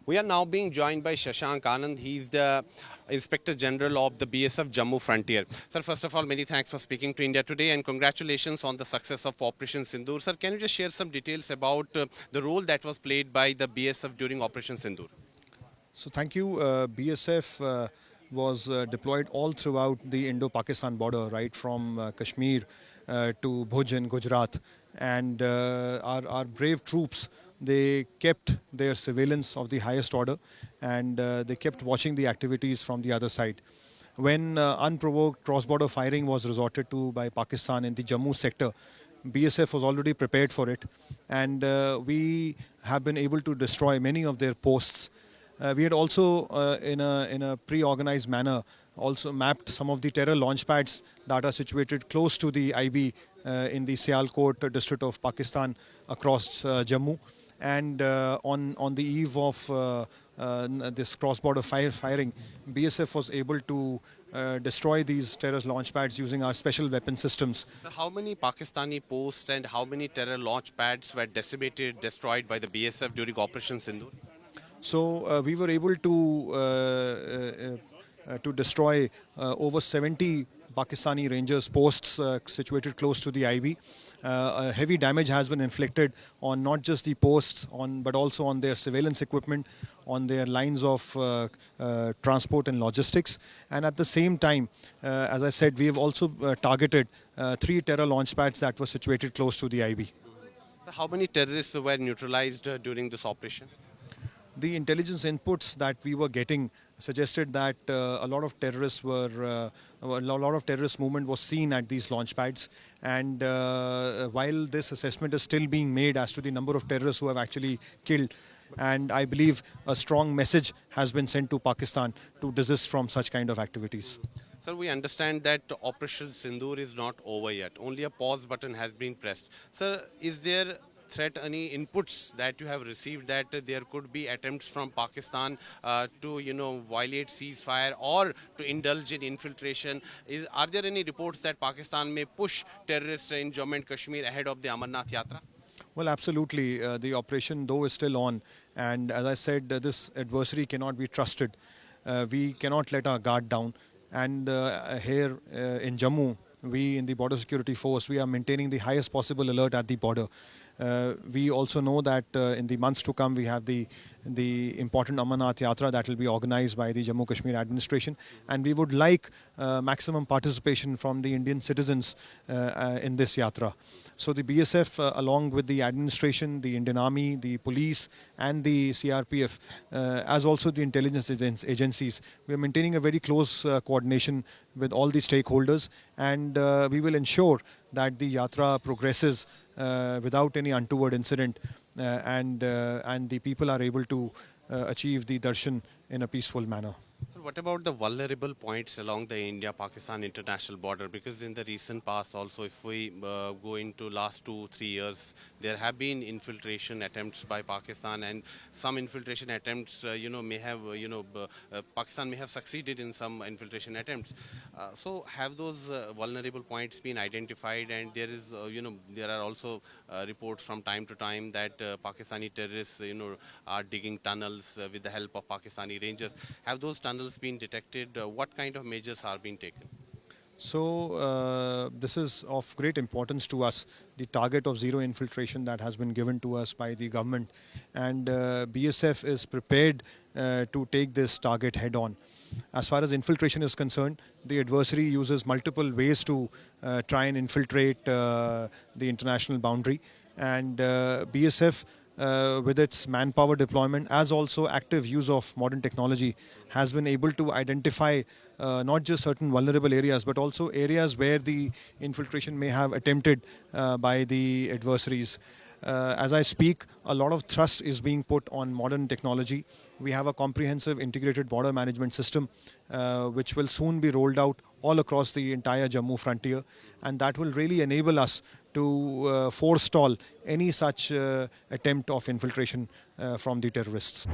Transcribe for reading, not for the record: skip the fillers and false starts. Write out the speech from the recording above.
We are now being joined by Shashank Anand. He's the Inspector General of the BSF Jammu Frontier. Sir, first of all, many thanks for speaking to India Today and congratulations on the success of Operation Sindoor. Sir, can you just share some details about the role that was played by the BSF during Operation Sindoor? So thank you. BSF was deployed all throughout the Indo-Pakistan border, right from Kashmir to Bhuj in Gujarat. And our brave troops, they kept their surveillance of the highest order, and they kept watching the activities from the other side. When unprovoked cross-border firing was resorted to by Pakistan in the Jammu sector, BSF was already prepared for it, and we have been able to destroy many of their posts. We had also, in a pre-organized manner, also mapped some of the terror launch pads that are situated close to the IB in the Sialkot district of Pakistan across Jammu. And on the eve of this cross-border firing, BSF was able to destroy these terrorist launch pads using our special weapon systems. How many Pakistani posts and how many terror launch pads were decimated, destroyed by the BSF during Operation Sindoor? So we were able to destroy over 70 Pakistani Rangers posts situated close to the IB. Heavy damage has been inflicted on not just the posts, but also on their surveillance equipment, on their lines of transport and logistics. And at the same time, as I said, we have also targeted 3 terror launch pads that were situated close to the IB. How many terrorists were neutralized during this operation? The intelligence inputs that we were getting suggested that a lot of terrorist movement was seen at these launch pads. And while this assessment is still being made as to the number of terrorists who have actually killed, and I believe a strong message has been sent to Pakistan to desist from such kind of activities. Sir, we understand that Operation Sindoor is not over yet. Only a pause button has been pressed. Sir, is there threat, any inputs that you have received that there could be attempts from Pakistan to violate ceasefire or to indulge in infiltration? Are there any reports that Pakistan may push terrorists in Jammu and Kashmir ahead of the Amarnath Yatra? Well, absolutely. The operation, though, is still on. And as I said, this adversary cannot be trusted. We cannot let our guard down. And here in Jammu, we in the Border Security Force, we are maintaining the highest possible alert at the border. We also know that in the months to come, we have the important Amarnath Yatra that will be organized by the Jammu Kashmir administration, and we would like maximum participation from the Indian citizens in this yatra. So the BSF, along with the administration, the Indian Army, the police and the CRPF, as also the intelligence agencies, we are maintaining a very close coordination with all the stakeholders, and we will ensure that the yatra progresses without any untoward incident, and the people are able to achieve the darshan in a peaceful manner. What about the vulnerable points along the India-Pakistan international border? Because in the recent past also, if we go into last 2-3 years, there have been infiltration attempts by Pakistan, and some infiltration attempts, may have, Pakistan may have succeeded in some infiltration attempts. So have those vulnerable points been identified? And there is, there are also reports from time to time that Pakistani terrorists, are digging tunnels with the help of Pakistani Rangers. Have those tunnels been detected? What kind of measures are being taken? So this is of great importance to us, the target of zero infiltration that has been given to us by the government, and BSF is prepared to take this target head on. As far as infiltration is concerned, the adversary uses multiple ways to try and infiltrate the international boundary, and BSF with its manpower deployment, as also active use of modern technology, has been able to identify not just certain vulnerable areas, but also areas where the infiltration may have attempted by the adversaries. As I speak, a lot of thrust is being put on modern technology. We have a comprehensive integrated border management system which will soon be rolled out all across the entire Jammu frontier, and that will really enable us to forestall any such attempt of infiltration from the terrorists.